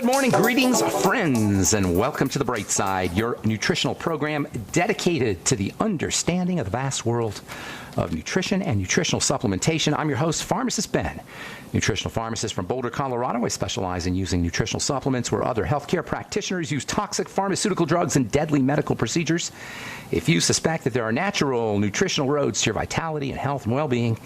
Good morning, greetings, friends, and welcome to The Bright Side, your nutritional program dedicated to the understanding of the vast world of nutrition and nutritional supplementation. I'm your host, Pharmacist Ben, nutritional pharmacist from Boulder, Colorado. I specialize in using nutritional supplements where other healthcare practitioners use toxic pharmaceutical drugs and deadly medical procedures. If you suspect that there are natural nutritional roads to your vitality and health and well-being,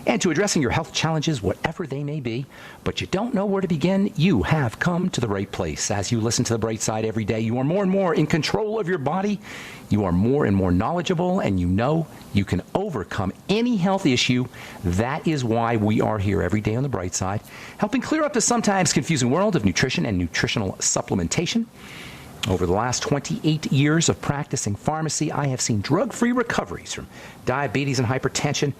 and to addressing your health challenges, whatever they may be, but you don't know where to begin, you have come to the right place. As you listen to The Bright Side every day, you are more and more in control of your body. You are more and more knowledgeable, and you know you can overcome any health issue. That is why we are here every day on The Bright Side, helping clear up the sometimes confusing world of nutrition and nutritional supplementation. Over the last 28 years of practicing pharmacy, I have seen drug-free recoveries from diabetes and hypertension,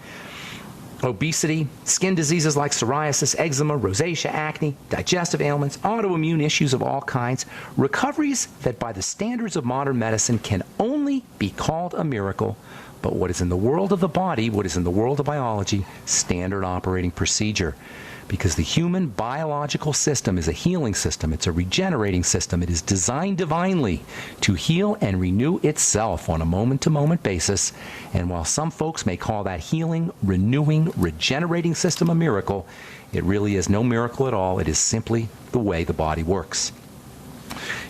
obesity, skin diseases like psoriasis, eczema, rosacea, acne, digestive ailments, autoimmune issues of all kinds, recoveries that by the standards of modern medicine can only be called a miracle, but what is in the world of the body, what is in the world of biology, standard operating procedure. Because the human biological system is a healing system. It's a regenerating system. It is designed divinely to heal and renew itself on a moment-to-moment basis. And while some folks may call that healing, renewing, regenerating system a miracle, it really is no miracle at all. It is simply the way the body works.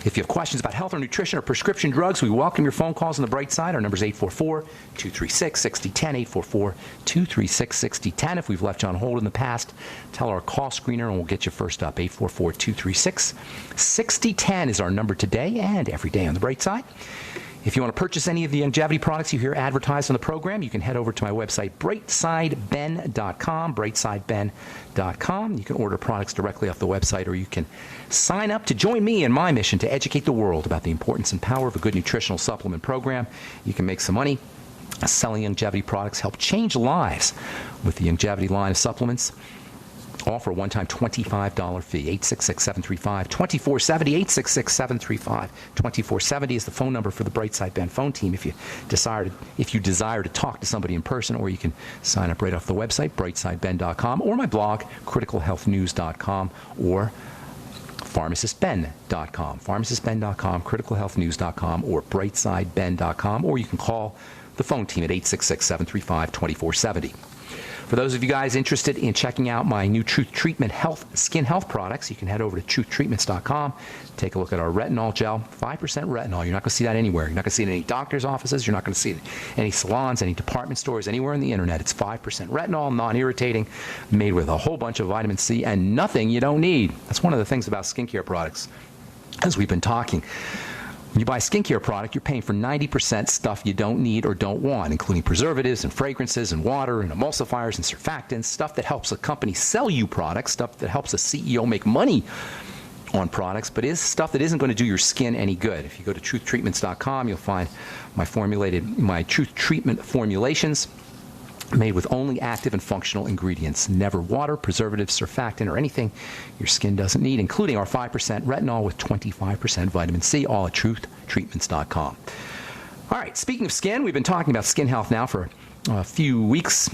If you have questions about health or nutrition or prescription drugs, we welcome your phone calls on The Bright Side. Our number is 844-236-6010, 844-236-6010. If we've left you on hold in the past, tell our call screener and we'll get you first up. 844-236-6010 is our number today and every day on The Bright Side. If you want to purchase any of the longevity products you hear advertised on the program, you can head over to my website, brightsideben.com, brightsideben.com. You can order products directly off the website, or you can sign up to join me in my mission to educate the world about the importance and power of a good nutritional supplement program. You can make some money selling longevity products, help change lives with the longevity line of supplements. All for a one-time $25 fee. 866-735-2470. 866-735-2470 is the phone number for the Brightside Ben phone team if you desire to talk to somebody in person, or you can sign up right off the website, brightsideben.com, or my blog, criticalhealthnews.com, or pharmacistben.com. pharmacistben.com, criticalhealthnews.com, or brightsideben.com, or you can call the phone team at 866-735-2470. For those of you guys interested in checking out my new Truth Treatment skin health products, you can head over to truthtreatments.com. Take a look at our retinol gel, 5% retinol. You're not going to see that anywhere. You're not going to see it in any doctor's offices. You're not going to see it in any salons, any department stores, anywhere on the internet. It's 5% retinol, non-irritating, made with a whole bunch of vitamin C and nothing you don't need. That's one of the things about skincare products, as we've been talking. When you buy a skincare product, you're paying for 90% stuff you don't need or don't want, including preservatives and fragrances and water and emulsifiers and surfactants, stuff that helps a company sell you products, stuff that helps a CEO make money on products, but is stuff that isn't going to do your skin any good. If you go to truthtreatments.com, you'll find my Truth Treatment formulations made with only active and functional ingredients, never water, preservatives, surfactant, or anything your skin doesn't need, including our 5% retinol with 25% vitamin C, all at truthtreatments.com. All right, speaking of skin, we've been talking about skin health now for a few weeks.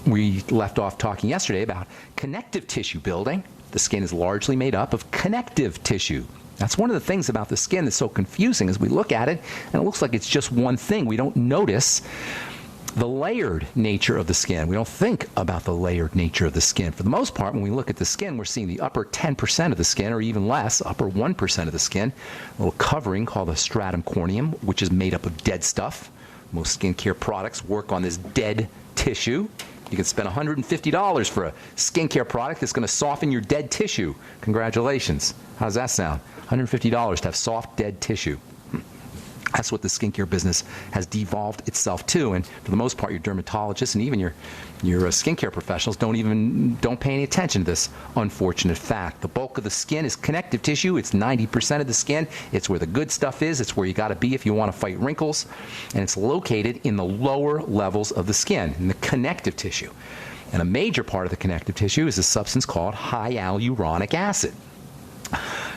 We left off talking yesterday about connective tissue building. The skin is largely made up of connective tissue. That's one of the things about the skin that's so confusing as we look at it, and it looks like it's just one thing. We don't notice the layered nature of the skin. We don't think about the layered nature of the skin. For the most part, when we look at the skin, we're seeing the upper 10% of the skin, or even less, upper 1% of the skin, a little covering called the stratum corneum, which is made up of dead stuff. Most skincare products work on this dead tissue. You can spend $150 for a skincare product that's going to soften your dead tissue. Congratulations. How does that sound? $150 to have soft, dead tissue. That's what the skincare business has devolved itself to, and for the most part, your dermatologists and even your skincare professionals don't pay any attention to this unfortunate fact. The bulk of the skin is connective tissue. It's 90% of the skin. It's where the good stuff is. It's where you got to be if you want to fight wrinkles, and it's located in the lower levels of the skin, in the connective tissue. And a major part of the connective tissue is a substance called hyaluronic acid.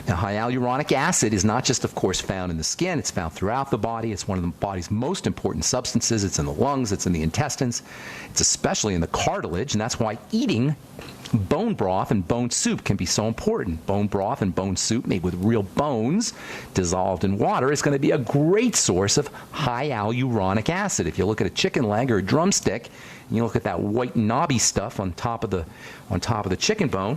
Now, hyaluronic acid is not just, of course, found in the skin. It's found throughout the body. It's one of the body's most important substances. It's in the lungs. It's in the intestines. It's especially in the cartilage, and that's why eating bone broth and bone soup can be so important. Bone broth and bone soup made with real bones dissolved in water is going to be a great source of hyaluronic acid. If you look at a chicken leg or a drumstick, and you look at that white knobby stuff on top of the chicken bone,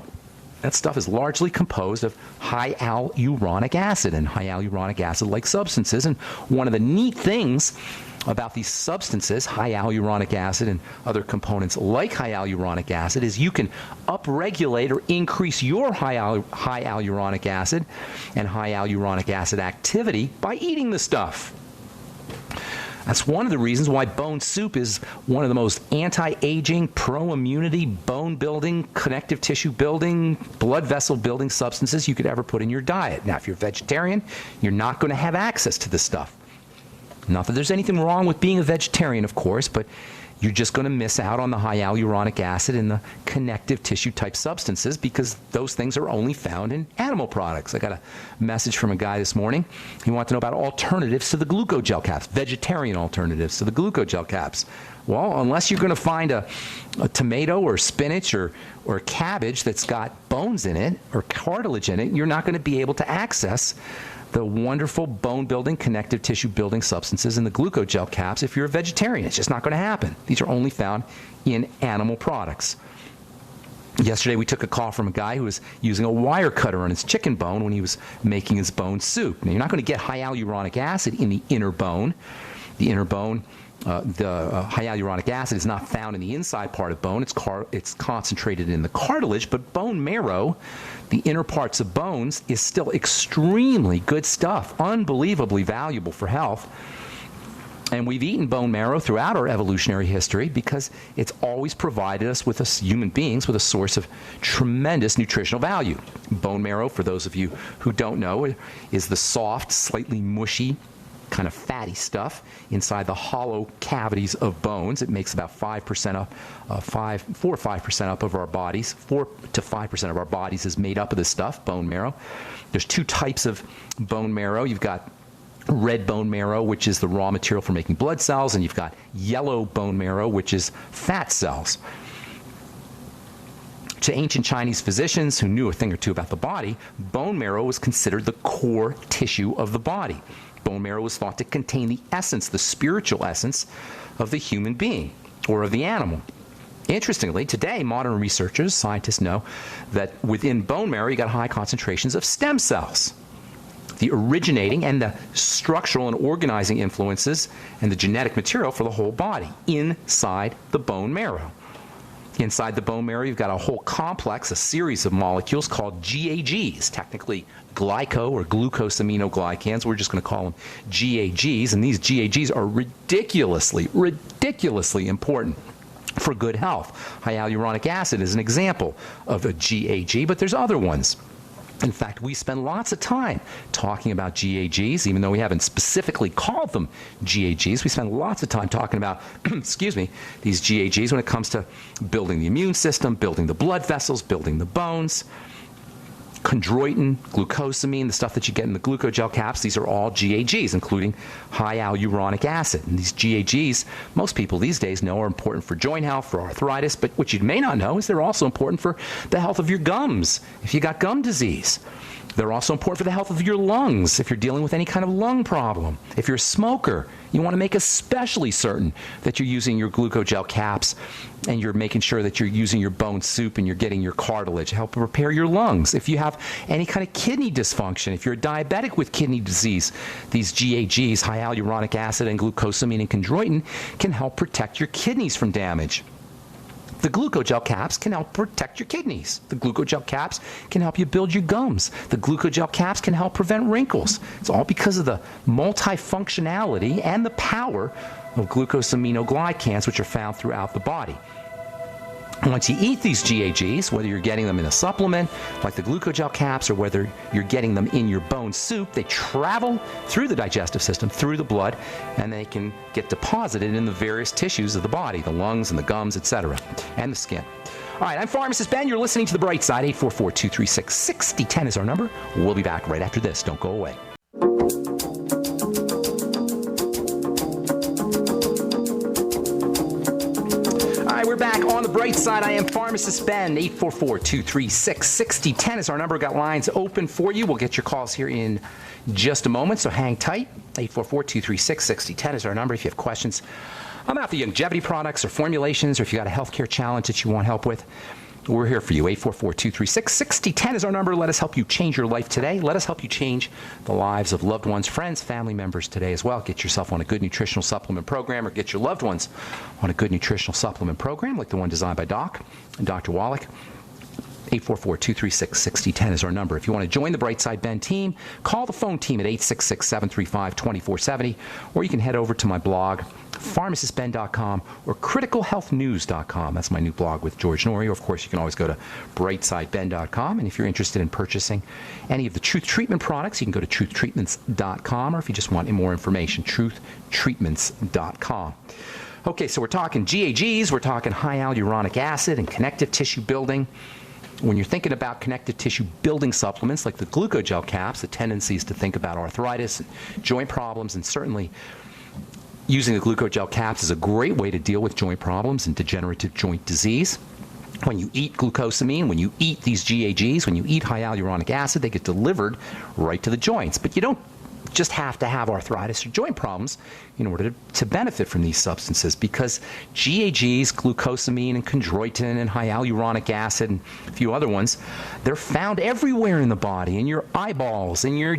that stuff is largely composed of hyaluronic acid and hyaluronic acid-like substances. And one of the neat things about these substances, hyaluronic acid and other components like hyaluronic acid, is you can upregulate or increase your hyaluronic acid and hyaluronic acid activity by eating the stuff. That's one of the reasons why bone soup is one of the most anti-aging, pro-immunity, bone-building, connective tissue-building, blood vessel-building substances you could ever put in your diet. Now, if you're a vegetarian, you're not going to have access to this stuff. Not that there's anything wrong with being a vegetarian, of course, but you're just going to miss out on the hyaluronic acid and the connective tissue type substances because those things are only found in animal products. I got a message from a guy this morning. He wanted to know about alternatives to the glucogel caps, vegetarian alternatives to the glucogel caps. Well, unless you're going to find a tomato or spinach or cabbage that's got bones in it or cartilage in it, you're not going to be able to access the wonderful bone-building, connective tissue-building substances in the glucogel caps if you're a vegetarian. It's just not going to happen. These are only found in animal products. Yesterday, we took a call from a guy who was using a wire cutter on his chicken bone when he was making his bone soup. Now, you're not going to get hyaluronic acid in the inner bone. The inner bone, hyaluronic acid is not found in the inside part of bone. It's concentrated in the cartilage, but bone marrow, the inner parts of bones, is still extremely good stuff, unbelievably valuable for health. And we've eaten bone marrow throughout our evolutionary history because it's always provided us, with us human beings, with a source of tremendous nutritional value. Bone marrow, for those of you who don't know, is the soft, slightly mushy, kind of fatty stuff inside the hollow cavities of bones. It makes about 5% up, 4 or 5% up of our bodies. 4 to 5% of our bodies is made up of this stuff, bone marrow. There's two types of bone marrow. You've got red bone marrow, which is the raw material for making blood cells, and you've got yellow bone marrow, which is fat cells. To ancient Chinese physicians who knew a thing or two about the body, bone marrow was considered the core tissue of the body. Bone marrow was thought to contain the essence, the spiritual essence of the human being or of the animal. Interestingly, today, modern researchers, scientists know that within bone marrow, you got high concentrations of stem cells. The originating and the structural and organizing influences and the genetic material for the whole body inside the bone marrow. Inside the bone marrow, you've got a whole complex, a series of molecules called GAGs, technically glyco or glucosaminoglycans. We're just going to call them GAGs, and these GAGs are ridiculously important for good health. Hyaluronic acid is an example of a GAG, but there's other ones. In fact, we spend lots of time talking about GAGs, even though we haven't specifically called them GAGs. We spend lots of time talking about, excuse me, these GAGs when it comes to building the immune system, building the blood vessels, building the bones. Chondroitin, glucosamine, the stuff that you get in the glucogel caps, these are all GAGs, including hyaluronic acid. And these GAGs, most people these days know are important for joint health, for arthritis, but what you may not know is they're also important for the health of your gums, if you got gum disease. They're also important for the health of your lungs, if you're dealing with any kind of lung problem. If you're a smoker, you want to make especially certain that you're using your glucogel caps and you're making sure that you're using your bone soup and you're getting your cartilage to help repair your lungs. If you have any kind of kidney dysfunction, if you're a diabetic with kidney disease, these GAGs, hyaluronic acid and glucosamine and chondroitin, can help protect your kidneys from damage. The glucogel caps can help protect your kidneys. The glucogel caps can help you build your gums. The glucogel caps can help prevent wrinkles. It's all because of the multifunctionality and the power of glucosaminoglycans, which are found throughout the body. Once you eat these GAGs, whether you're getting them in a supplement like the glucogel caps or whether you're getting them in your bone soup, they travel through the digestive system, through the blood, and they can get deposited in the various tissues of the body, the lungs and the gums, etc., and the skin. All right, I'm Pharmacist Ben. You're listening to The Bright Side. 844-236-6010 is our number. We'll be back right after this. Don't go away. We're back on The Bright Side. I am Pharmacist Ben. 844-236-6010 is our number. Got lines open for you. We'll get your calls here in just a moment, so hang tight. 844-236-6010 is our number if you have questions about the longevity products or formulations, or if you got a healthcare challenge that you want help with. We're here for you. 844-236-6010 is our number. Let us help you change your life today. Let us help you change the lives of loved ones, friends, family members today as well. Get yourself on a good nutritional supplement program, or get your loved ones on a good nutritional supplement program like the one designed by Doc and Dr. Wallach. 844-236-6010 is our number. If you want to join the Brightside Ben team, call the phone team at 866-735-2470, or you can head over to my blog, pharmacistben.com or criticalhealthnews.com. That's my new blog with George Norrie. Of course, you can always go to brightsideben.com. And if you're interested in purchasing any of the Truth Treatment products, you can go to truthtreatments.com, or if you just want more information, truthtreatments.com. Okay, so we're talking GAGs, we're talking high hyaluronic acid and connective tissue building. When you're thinking about connective tissue building supplements like the glucogel caps, the tendency is to think about arthritis and joint problems, and certainly using the glucogel caps is a great way to deal with joint problems and degenerative joint disease. When you eat glucosamine, when you eat these GAGs, when you eat high hyaluronic acid, they get delivered right to the joints. But you don't just have to have arthritis or joint problems in order to benefit from these substances, because GAGs, glucosamine and chondroitin and hyaluronic acid and a few other ones, they're found everywhere in the body, in your eyeballs, in your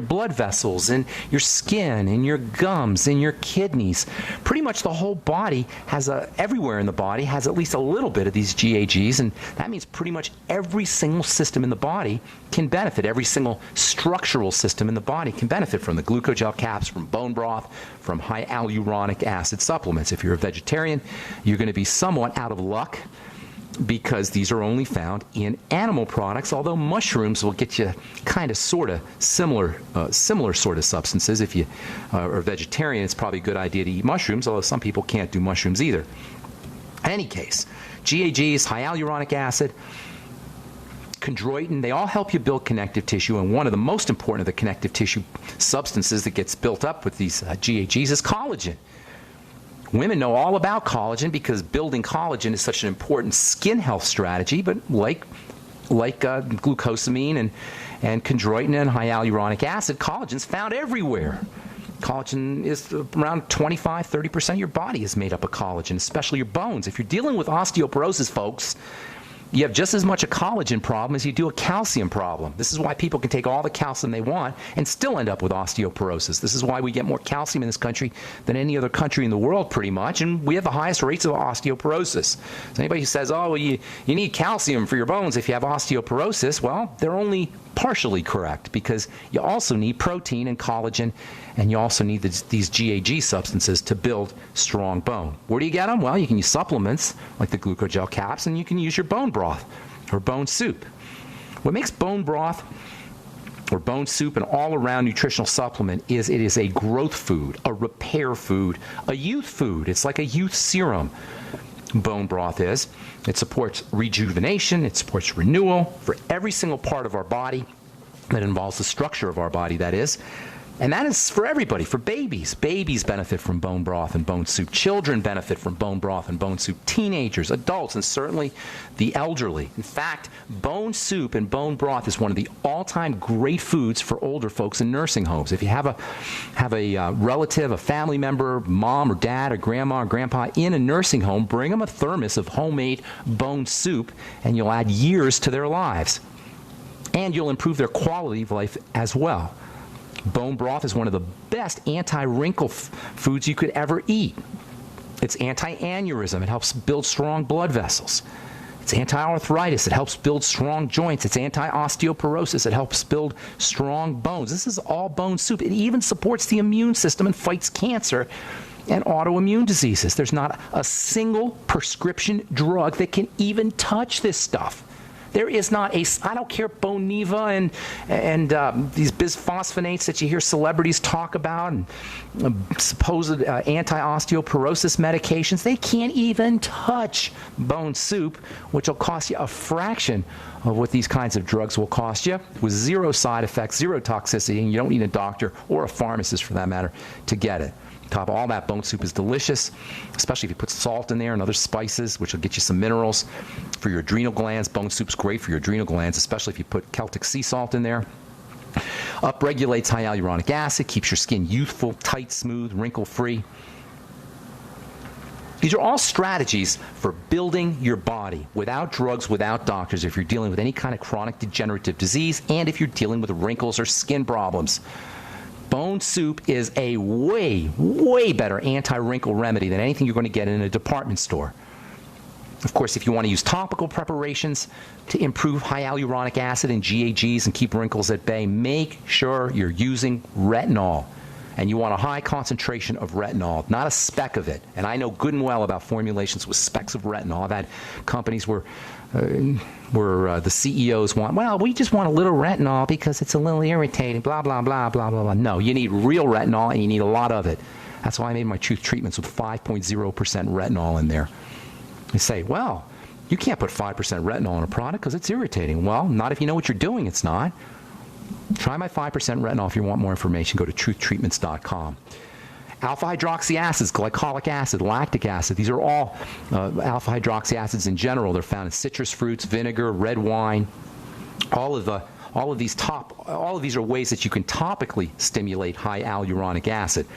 blood vessels, in your skin, in your gums, in your kidneys. Pretty much the whole body has everywhere in the body has at least a little bit of these GAGs, and that means pretty much every single system in the body can benefit. Every single structural system in the body can benefit from the glucogel caps, from bone broth, from high hyaluronic acid supplements. If you're a vegetarian, you're going to be somewhat out of luck because these are only found in animal products, although mushrooms will get you kind of sort of similar sort of substances. If you are a vegetarian, it's probably a good idea to eat mushrooms, although some people can't do mushrooms either. In any case, GAGs, high hyaluronic acid, chondroitin, they all help you build connective tissue, and one of the most important of the connective tissue substances that gets built up with these GAGs is collagen. Women know all about collagen because building collagen is such an important skin health strategy, but like glucosamine and chondroitin and hyaluronic acid, collagen's found everywhere. Collagen is around 25-30% of your body is made up of collagen, especially your bones. If you're dealing with osteoporosis, folks, you have just as much a collagen problem as you do a calcium problem. This is why people can take all the calcium they want and still end up with osteoporosis. This is why we get more calcium in this country than any other country in the world, pretty much, and we have the highest rates of osteoporosis. So anybody who says, oh, well, you need calcium for your bones if you have osteoporosis, well, they're only partially correct, because you also need protein and collagen, and you also need these GAG substances to build strong bone. Where do you get them? Well, you can use supplements like the glucogel caps, and you can use your bone broth or bone soup. What makes bone broth or bone soup an all-around nutritional supplement is it is a growth food, a repair food, a youth food. It's like a youth serum. Bone broth is. It supports rejuvenation, it supports renewal for every single part of our body that involves the structure of our body, that is. And that is for everybody, for babies. Babies benefit from bone broth and bone soup. Children benefit from bone broth and bone soup. Teenagers, adults, and certainly the elderly. In fact, bone soup and bone broth is one of the all-time great foods for older folks in nursing homes. If you have a relative, a family member, mom or dad or grandma or grandpa in a nursing home, bring them a thermos of homemade bone soup, and you'll add years to their lives. And you'll improve their quality of life as well. Bone broth is one of the best anti-wrinkle foods you could ever eat. It's anti-aneurysm. It helps build strong blood vessels. It's anti-arthritis. It helps build strong joints. It's anti-osteoporosis. It helps build strong bones. This is all bone soup. It even supports the immune system and fights cancer and autoimmune diseases. There's not a single prescription drug that can even touch this stuff. There is not a, I don't care, Boniva and these bisphosphonates that you hear celebrities talk about, and supposed anti-osteoporosis medications. They can't even touch bone soup, which will cost you a fraction of what these kinds of drugs will cost you, with zero side effects, zero toxicity, and you don't need a doctor or a pharmacist, for that matter, to get it. Top of all that, bone soup is delicious, especially if you put salt in there and other spices, which will get you some minerals for your adrenal glands. Bone soup's great for your adrenal glands, especially if you put Celtic sea salt in there. Upregulates high hyaluronic acid, keeps your skin youthful, tight, smooth, wrinkle-free. These are all strategies for building your body without drugs, without doctors, if you're dealing with any kind of chronic degenerative disease and if you're dealing with wrinkles or skin problems. Bone soup is a way, way better anti-wrinkle remedy than anything you're going to get in a department store. Of course, if you want to use topical preparations to improve high hyaluronic acid and GAGs and keep wrinkles at bay, make sure you're using retinol. And you want a high concentration of retinol, not a speck of it. And I know good and well about formulations with specks of retinol. I've had companies where the CEOs want, well, we just want a little retinol because it's a little irritating, blah, blah, blah, blah, blah, blah. No, you need real retinol, and you need a lot of it. That's why I made my Truth treatments with 5.0% retinol in there. They say, well, you can't put 5% retinol in a product because it's irritating. Well, not if you know what you're doing, it's not. Try my 5% retinol. If you want more information, go to truthtreatments.com. Alpha hydroxy acids, glycolic acid, lactic acid, these are all alpha hydroxy acids in general. They're found in citrus fruits, vinegar, red wine. All of these are ways that you can topically stimulate high hyaluronic acid.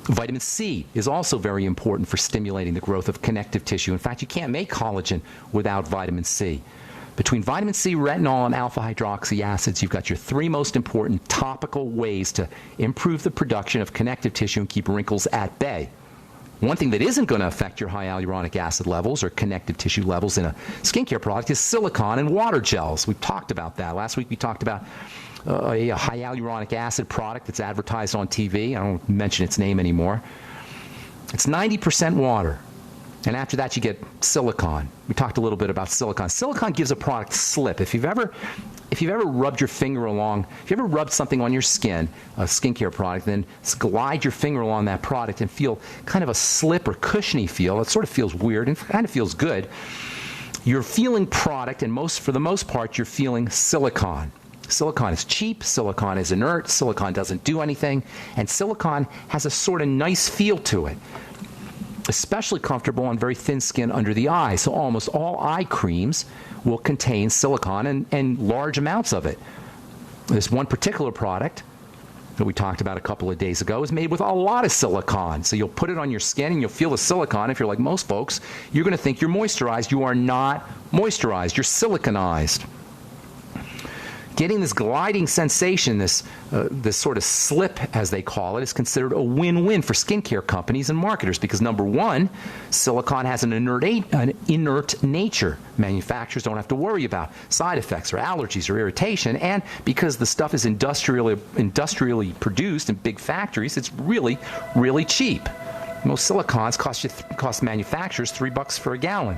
Vitamin C is also very important for stimulating the growth of connective tissue. In fact, you can't make collagen without vitamin C. Between vitamin C, retinol, and alpha hydroxy acids, you've got your three most important topical ways to improve the production of connective tissue and keep wrinkles at bay. One thing that isn't going to affect your high hyaluronic acid levels or connective tissue levels in a skincare product is silicone and water gels. We've talked about that. Last week we talked about a high hyaluronic acid product that's advertised on TV. I don't mention its name anymore. It's 90% water. And after that, you get silicone. We talked a little bit about silicone. Silicone gives a product slip. If you've ever rubbed your finger along, if you ever rubbed something on your skin, a skincare product, then glide your finger along that product and feel kind of a slip or cushiony feel. It sort of feels weird and kind of feels good. You're feeling product, and for the most part, you're feeling silicone. Silicone is cheap, silicone is inert, silicone doesn't do anything, and silicone has a sort of nice feel to it. Especially comfortable on very thin skin under the eye. So almost all eye creams will contain silicone and large amounts of it. This one particular product that we talked about a couple of days ago is made with a lot of silicone. So you'll put it on your skin and you'll feel the silicone. If you're like most folks, you're going to think you're moisturized. You are not moisturized. You're siliconized. Getting this gliding sensation, this sort of slip, as they call it, is considered a win-win for skincare companies and marketers because, number one, silicone has an inert nature. Manufacturers don't have to worry about side effects or allergies or irritation, and because the stuff is industrially produced in big factories, it's really, really cheap. Most silicones cost manufacturers $3 for a gallon.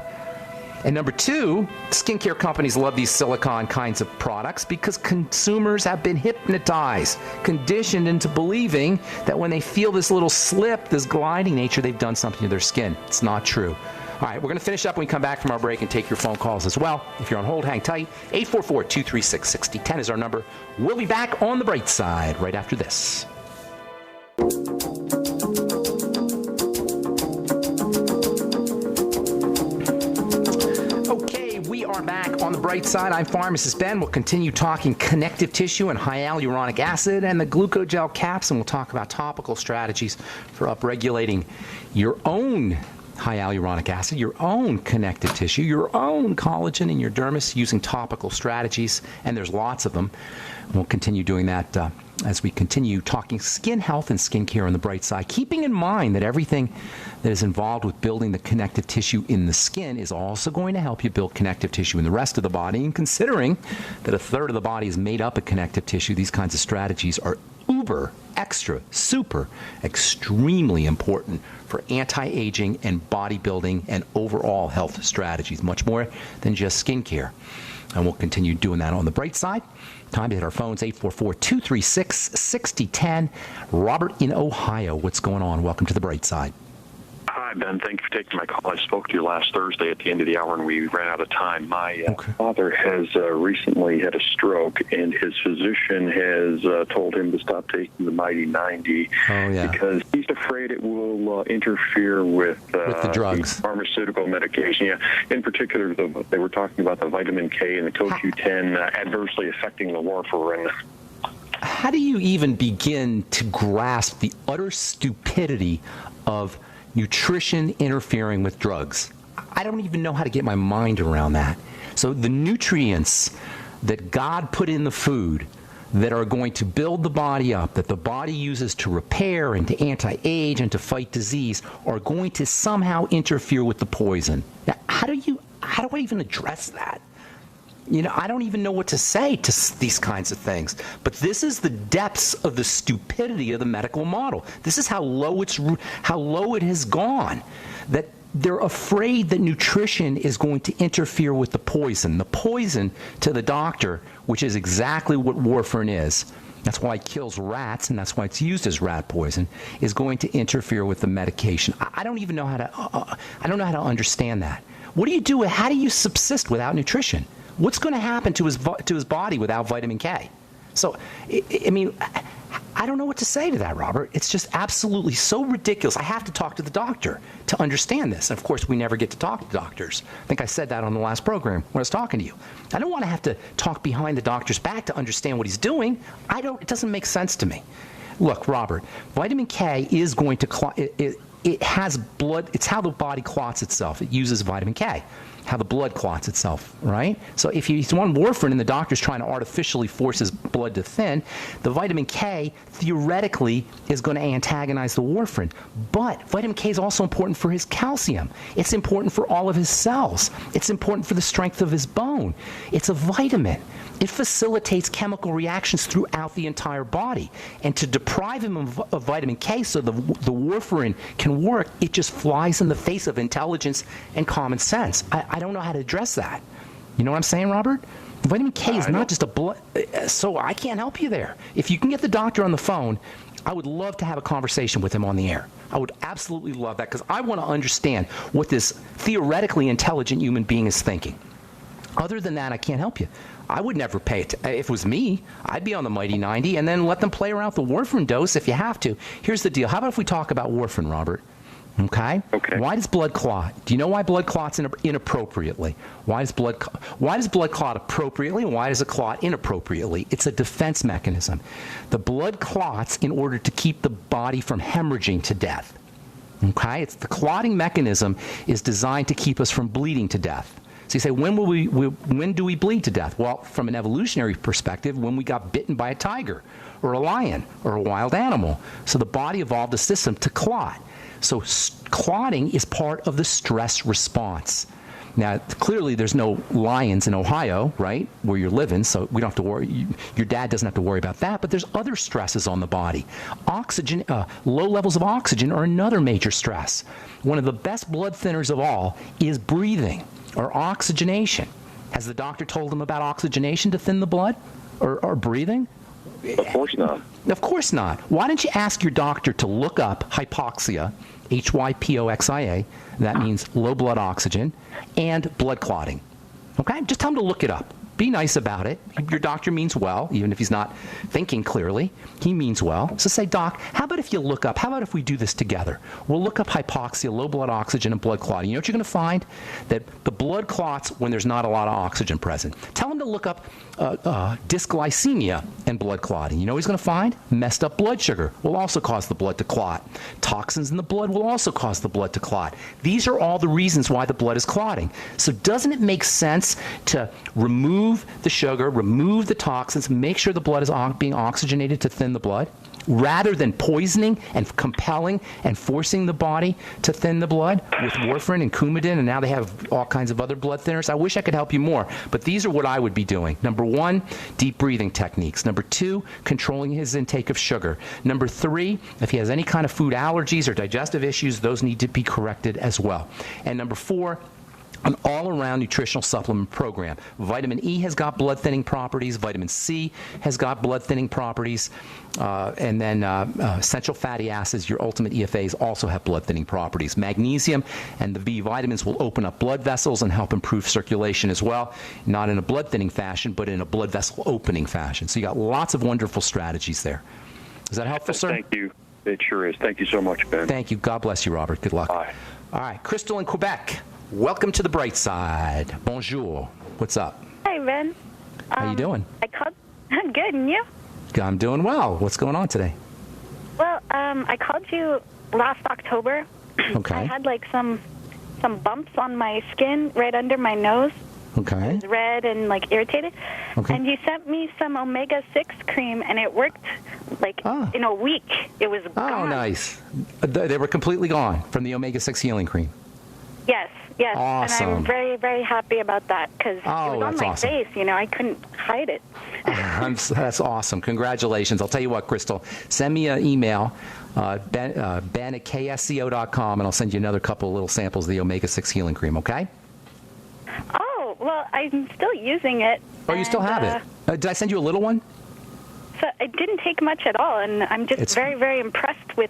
And number two, skincare companies love these silicone kinds of products because consumers have been hypnotized, conditioned into believing that when they feel this little slip, this gliding nature, they've done something to their skin. It's not true. All right, we're going to finish up when we come back from our break and take your phone calls as well. If you're on hold, hang tight. 844-236-6010 is our number. We'll be back on the bright side right after this. Back on the bright side. I'm Pharmacist Ben. We'll continue talking connective tissue and high hyaluronic acid and the glucogel caps, and we'll talk about topical strategies for upregulating your own high hyaluronic acid, your own connective tissue, your own collagen in your dermis using topical strategies, and there's lots of them. We'll continue doing that as we continue talking skin health and skincare on the bright side, keeping in mind that everything that is involved with building the connective tissue in the skin is also going to help you build connective tissue in the rest of the body. And considering that a third of the body is made up of connective tissue, these kinds of strategies are uber extra, super, extremely important for anti-aging and bodybuilding and overall health strategies, much more than just skincare. And we'll continue doing that on the bright side. Time to hit our phones, 844-236-6010. Robert in Ohio, what's going on? Welcome to the bright side. Hi, Ben. Thank you for taking my call. I spoke to you last Thursday at the end of the hour, and we ran out of time. My father has recently had a stroke, and his physician has told him to stop taking the Mighty 90 because he's afraid it will interfere with the drugs, the pharmaceutical medication. Yeah, in particular, they were talking about the vitamin K and the CoQ10 adversely affecting the warfarin. How do you even begin to grasp the utter stupidity of nutrition interfering with drugs? I don't even know how to get my mind around that. So the nutrients that God put in the food that are going to build the body up, that the body uses to repair and to anti-age and to fight disease, are going to somehow interfere with the poison. Now, how do I even address that? I don't even know what to say to these kinds of things. But this is the depths of the stupidity of the medical model. This is how low it has gone, that they're afraid that nutrition is going to interfere with the poison. The poison to the doctor, which is exactly what warfarin is. That's why it kills rats, and that's why it's used as rat poison, is going to interfere with the medication. I don't even know how to. I don't know how to understand that. What do you do? How do you subsist without nutrition? What's going to happen to his body without vitamin K? So, I mean, I don't know what to say to that, Robert. It's just absolutely so ridiculous. I have to talk to the doctor to understand this. And of course, we never get to talk to doctors. I think I said that on the last program when I was talking to you. I don't want to have to talk behind the doctor's back to understand what he's doing. It doesn't make sense to me. Look, Robert, vitamin K is going to it has blood. It's how the body clots itself. It uses vitamin K. How the blood clots itself, right? So if he's on warfarin and the doctor's trying to artificially force his blood to thin, the vitamin K theoretically is going to antagonize the warfarin. But vitamin K is also important for his calcium. It's important for all of his cells. It's important for the strength of his bone. It's a vitamin. It facilitates chemical reactions throughout the entire body. And to deprive him of vitamin K so the warfarin can work, it just flies in the face of intelligence and common sense. I don't know how to address that. You know what I'm saying, Robert? Vitamin K is not just a blood. So I can't help you there. If you can get the doctor on the phone, I would love to have a conversation with him on the air. I would absolutely love that because I want to understand what this theoretically intelligent human being is thinking. Other than that, I can't help you. I would never pay it. If it was me, I'd be on the Mighty 90 and then let them play around with the warfarin dose if you have to. Here's the deal. How about if we talk about warfarin, Robert? Okay? Why does blood clot? Do you know why blood clots inappropriately? Why does blood clot appropriately and why does it clot inappropriately? It's a defense mechanism. The blood clots in order to keep the body from hemorrhaging to death. Okay? It's the clotting mechanism is designed to keep us from bleeding to death. So you say, when do we bleed to death? Well, from an evolutionary perspective, when we got bitten by a tiger or a lion or a wild animal. So the body evolved a system to clot. So clotting is part of the stress response. Now, clearly, there's no lions in Ohio, right, where you're living, so we don't have to worry. Your dad doesn't have to worry about that, but there's other stresses on the body. Oxygen, low levels of oxygen are another major stress. One of the best blood thinners of all is breathing or oxygenation. Has the doctor told him about oxygenation to thin the blood or breathing? Of course not. Of course not. Why don't you ask your doctor to look up hypoxia, Hypoxia, that means low blood oxygen, and blood clotting. Okay? Just tell him to look it up. Be nice about it. Your doctor means well, even if he's not thinking clearly. He means well. So say, Doc, how about if you look up, how about if we do this together? We'll look up hypoxia, low blood oxygen, and blood clotting. You know what you're going to find? That the blood clots when there's not a lot of oxygen present. Tell him to look up dysglycemia and blood clotting. You know what he's going to find? Messed up blood sugar will also cause the blood to clot. Toxins in the blood will also cause the blood to clot. These are all the reasons why the blood is clotting. So doesn't it make sense to remove remove the sugar, remove the toxins, make sure the blood is being oxygenated to thin the blood, rather than poisoning and compelling and forcing the body to thin the blood with warfarin and Coumadin, and now they have all kinds of other blood thinners. I wish I could help you more, but these are what I would be doing. Number 1, deep breathing techniques. Number 2, controlling his intake of sugar. Number 3, if he has any kind of food allergies or digestive issues, those need to be corrected as well. And number 4, an all-around nutritional supplement program. Vitamin E has got blood-thinning properties. Vitamin C has got blood-thinning properties. And then essential fatty acids, your ultimate EFAs, also have blood-thinning properties. Magnesium and the B vitamins will open up blood vessels and help improve circulation as well, not in a blood-thinning fashion, but in a blood vessel-opening fashion. So you got lots of wonderful strategies there. Is that helpful, sir? Thank you. It sure is. Thank you so much, Ben. Thank you. God bless you, Robert. Good luck. Bye. All right. Crystal in Quebec. Welcome to the bright side. Bonjour. What's up? Hi, Ben. How you doing? I'm good, and you? I'm doing well. What's going on today? Well, I called you last October. Okay. I had like some bumps on my skin right under my nose. Okay. It was red and like irritated. Okay. And you sent me some omega-6 cream, and it worked like in a week. It was gone. Oh, nice. They were completely gone from the omega-6 healing cream. Yes. Yes, Awesome. And I'm very, very happy about that because it was on my awesome. face. You know, I couldn't hide it. That's awesome. Congratulations. I'll tell you what, Crystal, send me an email, ben at ksco.com, and I'll send you another couple of little samples of the omega-6 healing cream, okay? Oh, well, I'm still using it. Oh, you still have it? Did I send you a little one? So it didn't take much at all, and I'm just very, very impressed with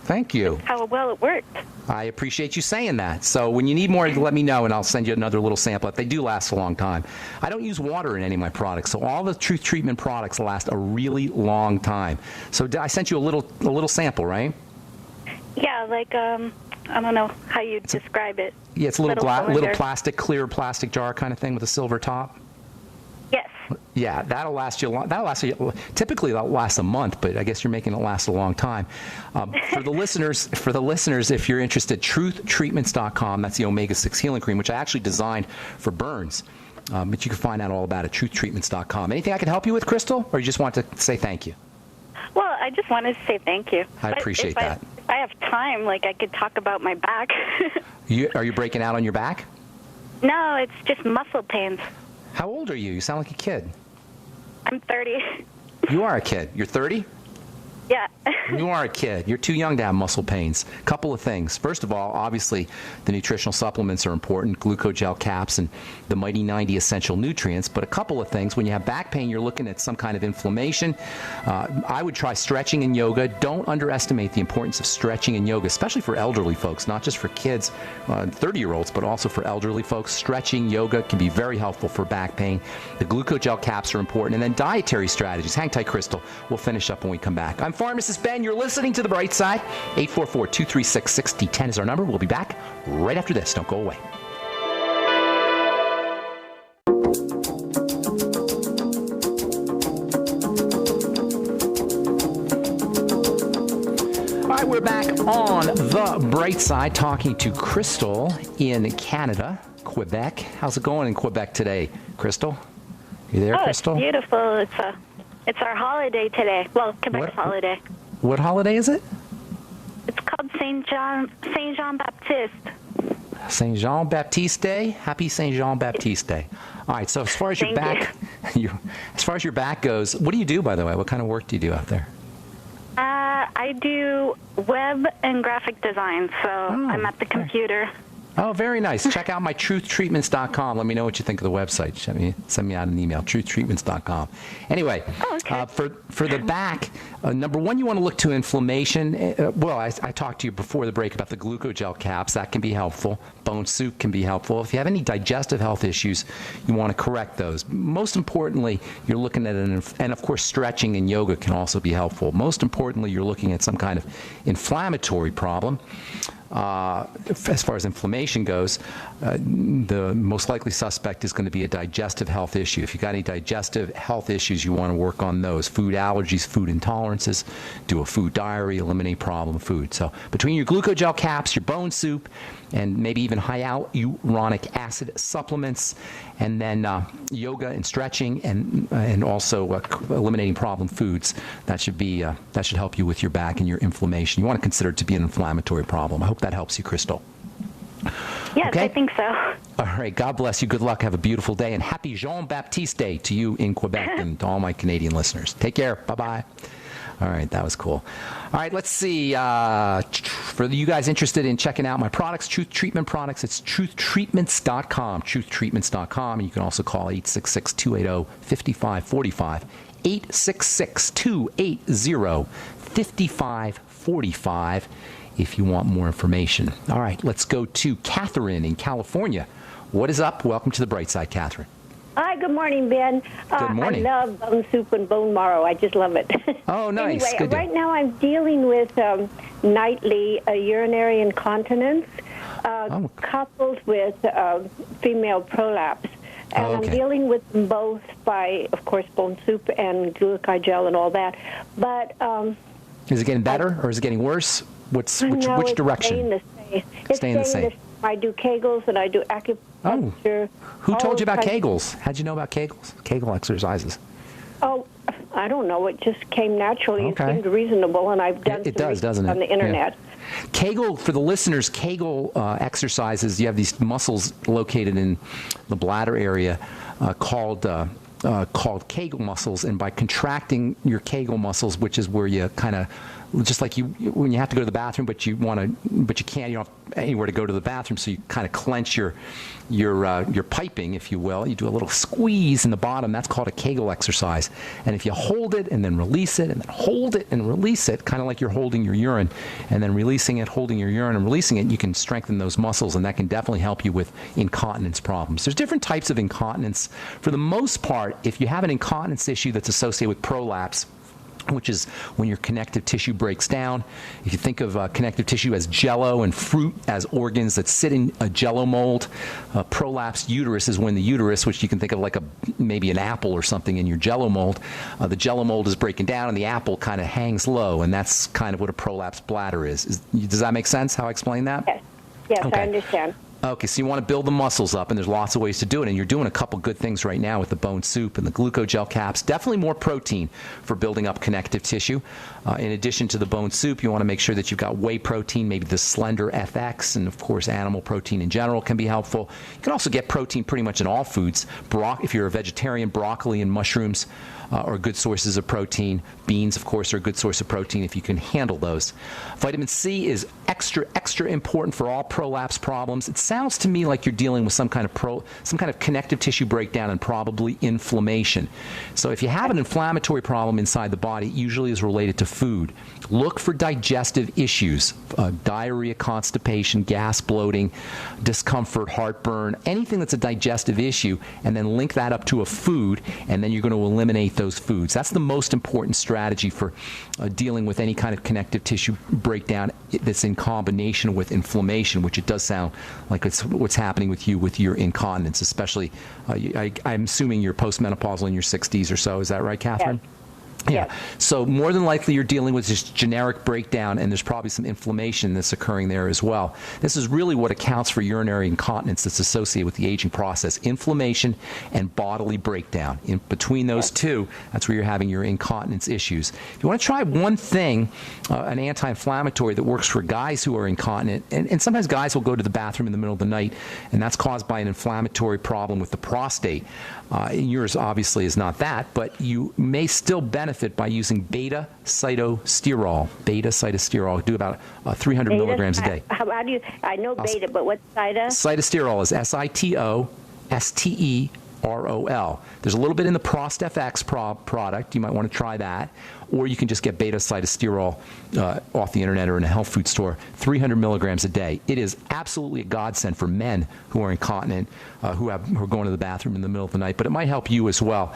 Thank you. how well it worked. I appreciate you saying that. So when you need more, let me know, and I'll send you another little sample. They do last a long time. I don't use water in any of my products, so all the Truth Treatment products last a really long time. So I sent you a little sample, right? Yeah, like I don't know how you describe it. Yeah, it's a little cylinder. clear plastic jar kind of thing with a silver top. Yes. Yeah, that'll last you. Typically that'll last a month, but I guess you're making it last a long time. For the listeners, if you're interested, truthtreatments.com. That's the omega-6 healing cream, which I actually designed for burns. But you can find out all about it. Truthtreatments.com. Anything I can help you with, Crystal, or you just want to say thank you? Well, I just wanted to say thank you. I appreciate that. If I have time, like I could talk about my back. Are you breaking out on your back? No, it's just muscle pains. How old are you? You sound like a kid. I'm 30. You are a kid. You're 30? Yeah. You are a kid. You're too young to have muscle pains. Couple of things. First of all, obviously, the nutritional supplements are important, glucogel caps and the Mighty 90 essential nutrients. But a couple of things. When you have back pain, you're looking at some kind of inflammation. I would try stretching and yoga. Don't underestimate the importance of stretching and yoga, especially for elderly folks, not just for kids, 30-year-olds, but also for elderly folks. Stretching, yoga can be very helpful for back pain. The glucogel caps are important. And then dietary strategies. Hang tight, Crystal. We'll finish up when we come back. I'm Pharmacist Ben. You're listening to The Bright Side. 844-236-6010 is our number. We'll be back right after this. Don't go away. All right, we're back on The Bright Side talking to Crystal in Canada, Quebec. How's it going in Quebec today, Crystal? You there, Crystal? It's beautiful. It's our holiday today. Well, Quebec's holiday. What holiday is it? It's called Saint Jean Baptiste. Saint Jean Baptiste Day. Happy Saint Jean Baptiste Day. All right. So as far as your back, as far as your back goes, what do you do, by the way? What kind of work do you do out there? I do web and graphic design, so I'm at the computer. Oh, very nice. Check out my truthtreatments.com. Let me know what you think of the website. Send me out an email, truthtreatments.com. Anyway, for the back, number one, you want to look to inflammation. I talked to you before the break about the glucogel caps. That can be helpful. Bone soup can be helpful. If you have any digestive health issues, you want to correct those. Most importantly, you're looking at and of course, stretching and yoga can also be helpful. Most importantly, you're looking at some kind of inflammatory problem. As far as inflammation goes, the most likely suspect is going to be a digestive health issue. If you've got any digestive health issues, you want to work on those. Food allergies, food intolerances, do a food diary, eliminate problem food. So between your glucogel caps, your bone soup, and maybe even hyaluronic acid supplements, and then yoga and stretching, and also eliminating problem foods. That should help you with your back and your inflammation. You want to consider it to be an inflammatory problem. I hope that helps you, Crystal. Yes, okay? I think so. All right. God bless you. Good luck. Have a beautiful day. And happy Jean-Baptiste Day to you in Quebec and to all my Canadian listeners. Take care. Bye-bye. All right. That was cool. All right. Let's see. For you guys interested in checking out my products, Truth Treatment products, it's truthtreatments.com, truthtreatments.com. And you can also call 866-280-5545, 866-280-5545. if you want more information. All right, let's go to Catherine in California. What is up? Welcome to the Bright Side, Catherine. Hi, good morning, Ben. Good morning. I love bone soup and bone marrow. I just love it. Oh, nice. Anyway, Good right now I'm dealing with nightly urinary incontinence coupled with female prolapse. And I'm dealing with them both by, of course, bone soup and glucose gel and all that. But is it getting better or is it getting worse? Which direction? It's staying the same. I do Kegels and I do acupuncture. Oh. Who told you about Kegels? How'd you know about Kegels? Kegel exercises. Oh, I don't know. It just came naturally. Okay. It seemed reasonable, and I've done it does, doesn't it? On the internet. Yeah. Kegel, for the listeners, Kegel exercises, you have these muscles located in the bladder area called Kegel muscles, and by contracting your Kegel muscles, which is where you kind of, just like when you have to go to the bathroom, but you can't, you don't have anywhere to go to the bathroom, so you kind of clench your piping, if you will. You do a little squeeze in the bottom. That's called a Kegel exercise. And if you hold it and then release it and then hold it and release it, kind of like you're holding your urine, and then releasing it, holding your urine and releasing it, you can strengthen those muscles, and that can definitely help you with incontinence problems. There's different types of incontinence. For the most part, if you have an incontinence issue that's associated with prolapse, which is when your connective tissue breaks down. If you think of connective tissue as jello and fruit as organs that sit in a jello mold, prolapsed uterus is when the uterus, which you can think of like maybe an apple or something in your jello mold, the jello mold is breaking down and the apple kind of hangs low, and that's kind of what a prolapsed bladder is. Does that make sense, how I explain that? Yes, okay. I understand. Okay, so you want to build the muscles up, and there's lots of ways to do it, and you're doing a couple good things right now with the bone soup and the glucogel caps. Definitely more protein for building up connective tissue. In addition to the bone soup, you want to make sure that you've got whey protein, maybe the Slender FX, and of course animal protein in general can be helpful. You can also get protein pretty much in all foods. If you're a vegetarian, broccoli and mushrooms are good sources of protein. Beans, of course, are a good source of protein if you can handle those. Vitamin C is extra important for all prolapse problems. It sounds to me like you're dealing with some kind of connective tissue breakdown and probably inflammation. So if you have an inflammatory problem inside the body, it usually is related to food. Look for digestive issues, diarrhea, constipation, gas, bloating, discomfort, heartburn, anything that's a digestive issue, and then link that up to a food, and then you're going to eliminate those foods. That's the most important strategy for dealing with any kind of connective tissue breakdown that's in combination with inflammation, which it does sound like it's what's happening with you with your incontinence, especially, I'm assuming you're postmenopausal in your 60s or so. Is that right, Catherine? Yes. Yeah. So more than likely you're dealing with just generic breakdown, and there's probably some inflammation that's occurring there as well. This is really what accounts for urinary incontinence that's associated with the aging process: inflammation and bodily breakdown. In between those two, that's where you're having your incontinence issues. If you want to try one thing, an anti-inflammatory that works for guys who are incontinent, and sometimes guys will go to the bathroom in the middle of the night, and that's caused by an inflammatory problem with the prostate. Yours obviously is not that, but you may still benefit by using beta-cytosterol. Beta-cytosterol, do about 300 milligrams a day. How do you? I know beta, but what's cyto? Cytosterol is Cytosterol. There's a little bit in the ProstFX product. You might want to try that. Or you can just get beta-cytosterol off the internet or in a health food store, 300 milligrams a day. It is absolutely a godsend for men who are incontinent, who are going to the bathroom in the middle of the night. But it might help you as well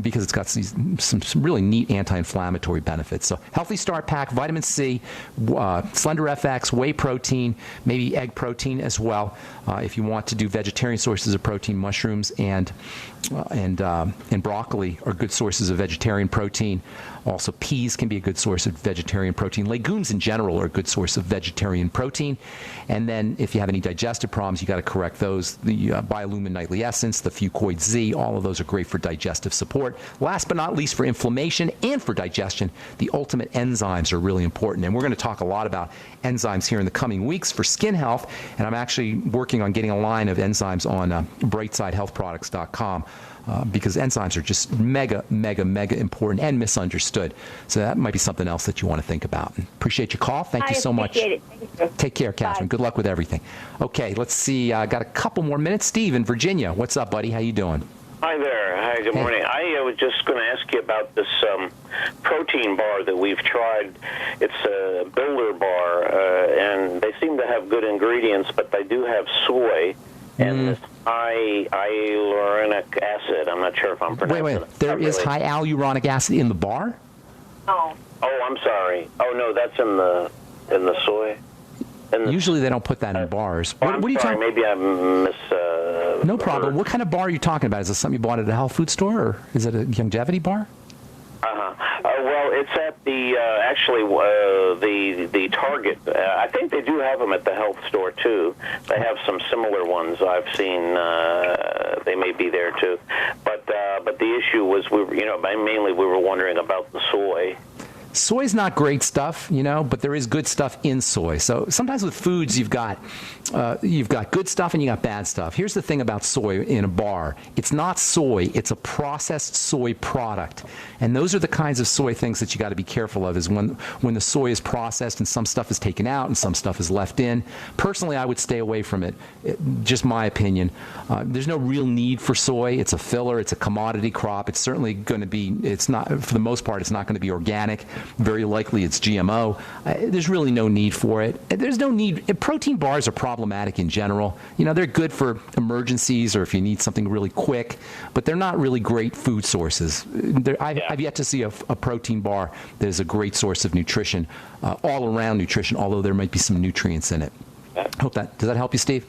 because it's got some really neat anti-inflammatory benefits. So Healthy Start Pack, vitamin C, Slender FX, whey protein, maybe egg protein as well. If you want to do vegetarian sources of protein, mushrooms and broccoli are good sources of vegetarian protein. Also So peas can be a good source of vegetarian protein. Legumes in general are a good source of vegetarian protein. And then if you have any digestive problems, you got to correct those. The Biolumin Nightly Essence, the Fucoid Z, all of those are great for digestive support. Last but not least, for inflammation and for digestion, the ultimate enzymes are really important. And we're going to talk a lot about enzymes here in the coming weeks for skin health. And I'm actually working on getting a line of enzymes on brightsidehealthproducts.com. Because enzymes are just mega important and misunderstood. So that might be something else that you want to think about. Appreciate your call. Thank you so much. I appreciate it. Thank you. Take care, Catherine. Bye. Good luck with everything. Okay, let's see. I got a couple more minutes. Steve in Virginia. What's up, buddy? How you doing? Hi there. Hi, good morning. I was just going to ask you about this protein bar that we've tried. It's a builder bar, and they seem to have good ingredients, but they do have soy and this hyaluronic acid. I'm not sure if I'm pronouncing it. Wait. There is hyaluronic acid in the bar? Oh, I'm sorry. Oh, no, that's in the soy. Usually they don't put that in bars. What are you talking? Maybe I No problem. What kind of bar are you talking about? Is this something you bought at a health food store, or is it a longevity bar? Well, it's at the the Target. I think they do have them at the health store too. They have some similar ones I've seen. They may be there too. But the issue was mainly we were wondering about the soy. Soy's not great stuff, but there is good stuff in soy. So sometimes with foods, you've got good stuff and you got bad stuff. Here's the thing about soy in a bar. It's not soy. It's a processed soy product. And those are the kinds of soy things that you got to be careful of, is when the soy is processed and some stuff is taken out and some stuff is left in. Personally, I would stay away from it. Just my opinion. There's no real need for soy. It's a filler. It's a commodity crop. It's certainly going to be, it's not, for the most part, it's not going to be organic. Very likely it's GMO. There's really no need for it. There's no need. Protein bars are problematic in general. They're good for emergencies or if you need something really quick, but they're not really great food sources. I've yet to see a protein bar that is a great source of nutrition, all-around nutrition, although there might be some nutrients in it. Does that help you, Steve?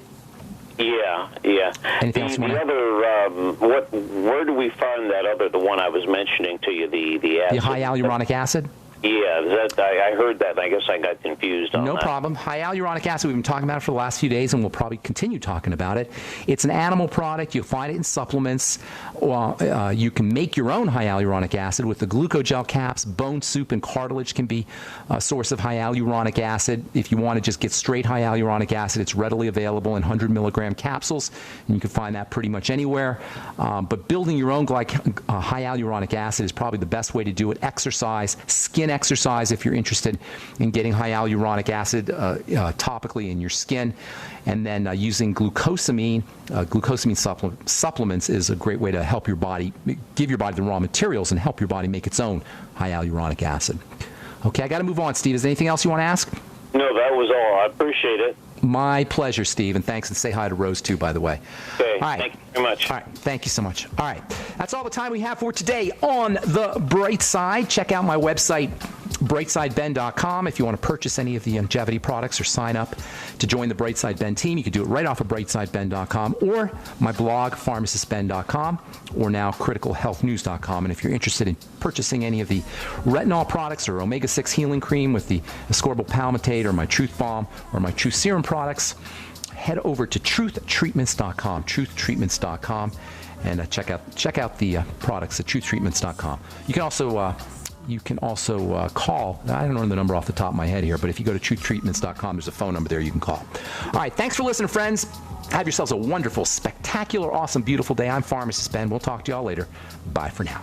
Yeah. Anything else? Where do we find the one I was mentioning to you, the acid? The hyaluronic acid? Yeah, I heard that, and I guess I got confused on that. No problem. Hyaluronic acid, we've been talking about it for the last few days, and we'll probably continue talking about it. It's an animal product. You'll find it in supplements. You can make your own hyaluronic acid with the glucogel caps. Bone soup and cartilage can be a source of hyaluronic acid. If you want to just get straight hyaluronic acid, it's readily available in 100-milligram capsules, and you can find that pretty much anywhere. But building your own hyaluronic acid is probably the best way to do it. Exercise, skin exercise if you're interested in getting hyaluronic acid topically in your skin, and then using glucosamine supplements is a great way to help your body, give your body the raw materials and help your body make its own hyaluronic acid. Okay, I got to move on, Steve. Is there anything else you want to ask? No, that was all. I appreciate it. My pleasure, Steve, and thanks, and say hi to Rose, too, by the way. Okay, all right. Thank you very much. All right, thank you so much. All right, that's all the time we have for today on The Bright Side. Check out my website, brightsideben.com. If you want to purchase any of the longevity products or sign up to join the Brightside Ben team, you can do it right off of brightsideben.com or my blog, pharmacistben.com, or now criticalhealthnews.com. And if you're interested in purchasing any of the retinol products or omega-6 healing cream with the ascorbyl palmitate or my Truth Balm or my Truth Serum products, head over to truthtreatments.com, truthtreatments.com, and check out the products at truthtreatments.com. You can also call. I don't know the number off the top of my head here, but if you go to truthtreatments.com, there's a phone number there you can call. All right, thanks for listening, friends. Have yourselves a wonderful, spectacular, awesome, beautiful day. I'm Pharmacist Ben. We'll talk to y'all later. Bye for now.